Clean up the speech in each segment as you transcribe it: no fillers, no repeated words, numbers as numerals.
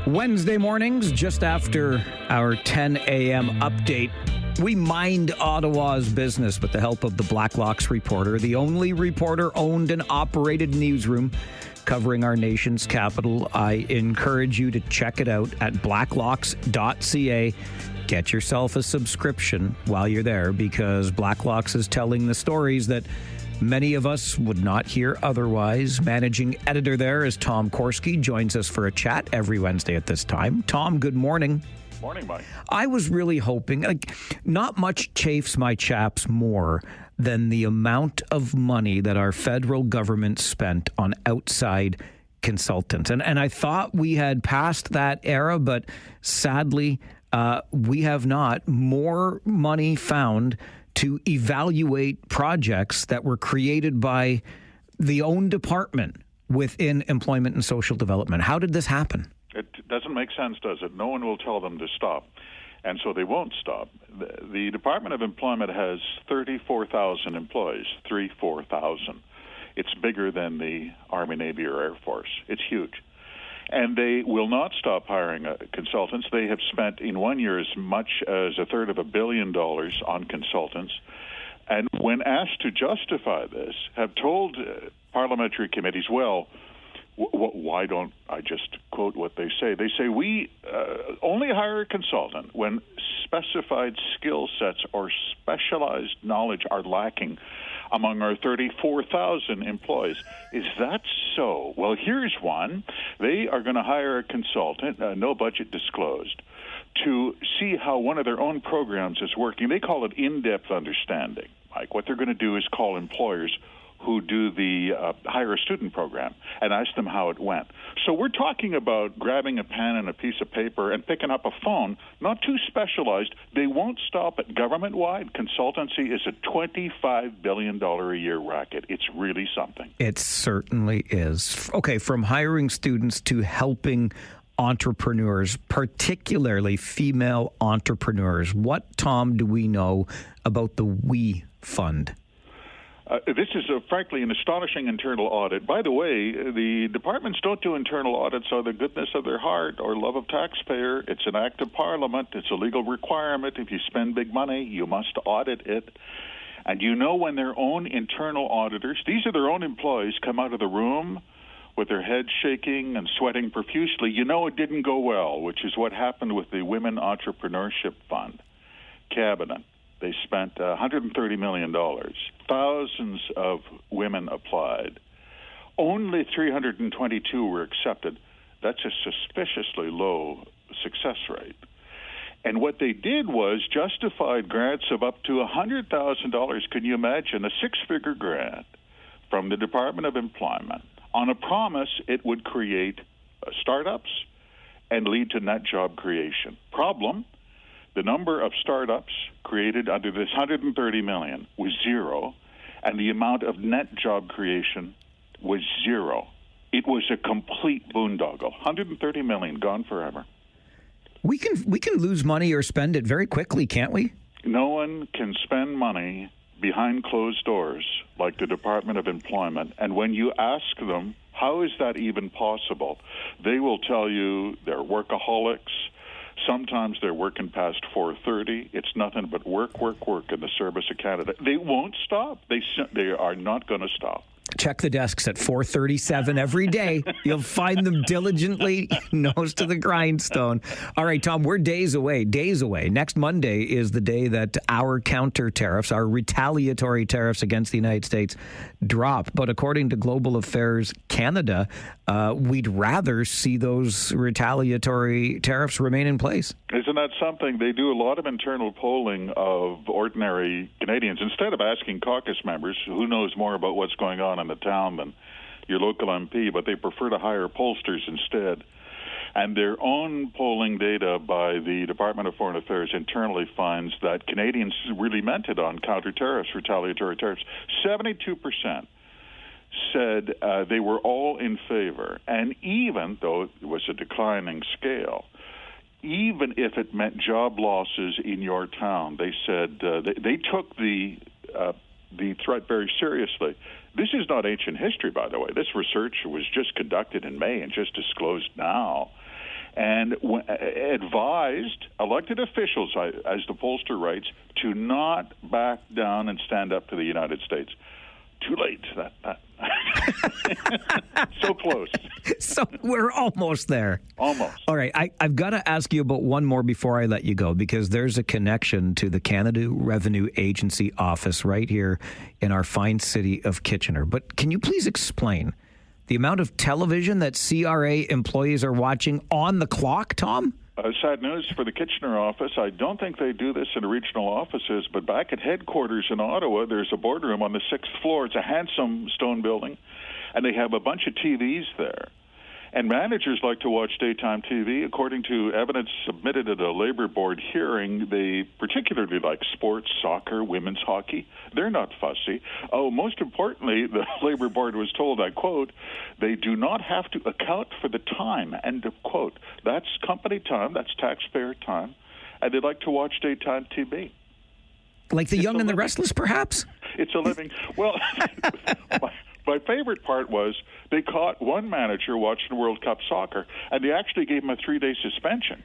Wednesday mornings, just after our 10 a.m. update, we mind Ottawa's business with the help of the Blacklocks Reporter, the only reporter-owned and operated newsroom covering our nation's capital. I encourage you to check it out at blacklocks.ca. Get yourself a subscription while you're there, because Blacklocks is telling the stories that many of us would not hear otherwise. Managing editor there is Tom Korski, joins us for a chat every Wednesday at this time. Tom, good morning. Morning, Mike. I was really hoping, not much chafes my chaps more than the amount of money that our federal government spent on outside consultants. And I thought we had passed that era, but sadly, we have not. More money found to evaluate projects that were created by the own department within Employment and Social Development. How did this happen? It doesn't make sense, does it? No one will tell them to stop, and so they won't stop. The Department of Employment has 34,000 employees, 34,000. It's bigger than the Army, Navy, or Air Force. It's huge. And they will not stop hiring consultants. They have spent in 1 year as much as $250 million on consultants. And when asked to justify this, have told parliamentary committees, well, why don't I just quote what they say? They say, we only hire a consultant when specified skill sets or specialized knowledge are lacking among our 34,000 employees. Is that so? Well, here's one. They are going to hire a consultant, no budget disclosed, to see how one of their own programs is working. They call it in-depth understanding. Like, what they're going to do is call employers who do the hire a student program and ask them how it went. So we're talking about grabbing a pen and a piece of paper and picking up a phone, not too specialized. They won't stop at government-wide. Consultancy is a $25 billion a year racket. It's really something. It certainly is. Okay, from hiring students to helping entrepreneurs, particularly female entrepreneurs. What, Tom, do we know about the WE Fund? This is, frankly, an astonishing internal audit. By the way, the departments don't do internal audits out of the goodness of their heart or love of taxpayer. It's an act of Parliament. It's a legal requirement. If you spend big money, you must audit it. And you know, when their own internal auditors, these are their own employees, come out of the room with their heads shaking and sweating profusely, you know it didn't go well, which is what happened with the Women Entrepreneurship Fund cabinet. They spent $130 million. Thousands of women applied. Only 322 were accepted. That's a suspiciously low success rate. And what they did was justified grants of up to $100,000. Can you imagine? A six-figure grant from the Department of Employment on a promise it would create startups and lead to net job creation. Problem: the number of startups created under this $130 million was zero, and the amount of net job creation was zero. It was a complete boondoggle. $130 million gone forever. We can lose money or spend it very quickly, can't we? No one can spend money behind closed doors like the Department of Employment. And when you ask them, how is that even possible? They will tell you they're workaholics. Sometimes they're working past 4:30. It's nothing but work in the service of Canada. They won't stop. They are not going to stop. Check the desks at 4:37 every day. You'll find them diligently, nose to the grindstone. All right, Tom, we're days away. Next Monday is the day that our counter tariffs, our retaliatory tariffs against the United States, drop. But according to Global Affairs Canada, we'd rather see those retaliatory tariffs remain in place. Isn't that something? They do a lot of internal polling of ordinary Canadians. Instead of asking caucus members, who knows more about what's going on in the town than your local MP, but they prefer to hire pollsters instead. And their own polling data by the Department of Foreign Affairs internally finds that Canadians really meant it on counter tariffs, retaliatory tariffs. 72% said they were all in favor. And even though it was a declining scale, even if it meant job losses in your town, they said they took the threat very seriously. This is not ancient history, by the way. This research was just conducted in May and just disclosed now. and advised elected officials, as the pollster writes, to not back down and stand up to the United States. Too late. So close. So we're almost there. Almost. All right. I've got to ask you about one more before I let you go, because there's a connection to the Canada Revenue Agency office right here in our fine city of Kitchener. But can you please explain the amount of television that CRA employees are watching on the clock, Tom? Sad news for the Kitchener office. I don't think they do this in regional offices, but back at headquarters in Ottawa, there's a boardroom on the 6th floor. It's a handsome stone building, and they have a bunch of TVs there. And managers like to watch daytime TV. According to evidence submitted at a Labour Board hearing, they particularly like sports, soccer, women's hockey. They're not fussy. Oh, most importantly, the Labour Board was told, I quote, they do not have to account for the time, end of quote. That's company time, that's taxpayer time, and they like to watch daytime TV. Like the young and the restless, perhaps? It's a living. Well, my favorite part was they caught one manager watching World Cup soccer, and they actually gave him a 3-day suspension.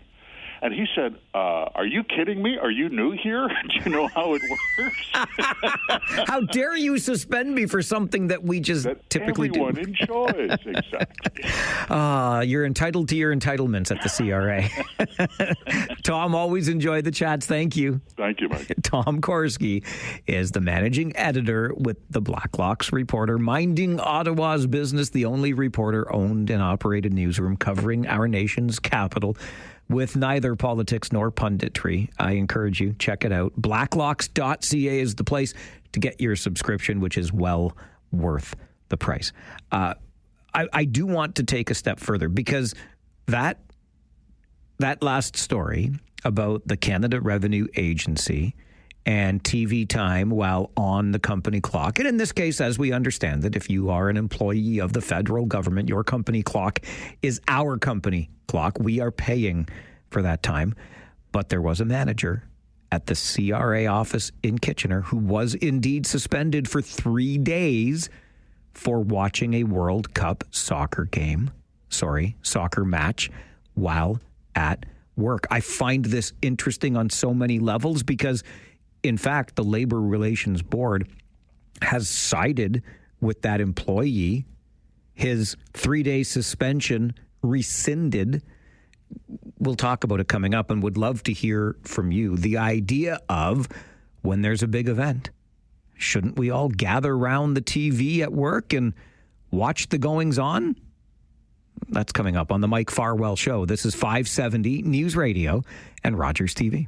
And he said, are you kidding me? Are you new here? Do you know how it works? How dare you suspend me for something that we just typically everyone do? Enjoys, exactly. You're entitled to your entitlements at the CRA. Tom, always enjoy the chats. Thank you. Thank you, Mike. Tom Korski is the managing editor with the Blacklocks Reporter, minding Ottawa's business, the only reporter-owned and operated newsroom covering our nation's capital, with neither politics nor punditry. I encourage you, check it out. Blacklocks.ca is the place to get your subscription, which is well worth the price. I do want to take a step further, because that last story about the Canada Revenue Agency and TV time while on the company clock. And in this case, as we understand that if you are an employee of the federal government, your company clock is our company clock. We are paying for that time. But there was a manager at the CRA office in Kitchener who was indeed suspended for 3 days for watching a World Cup soccer match while at work. I find this interesting on so many levels because, in fact, the Labor Relations Board has sided with that employee. His 3-day suspension rescinded. We'll talk about it coming up and would love to hear from you. The idea of when there's a big event, shouldn't we all gather around the TV at work and watch the goings on? That's coming up on the Mike Farwell Show. This is 570 News Radio and Rogers TV.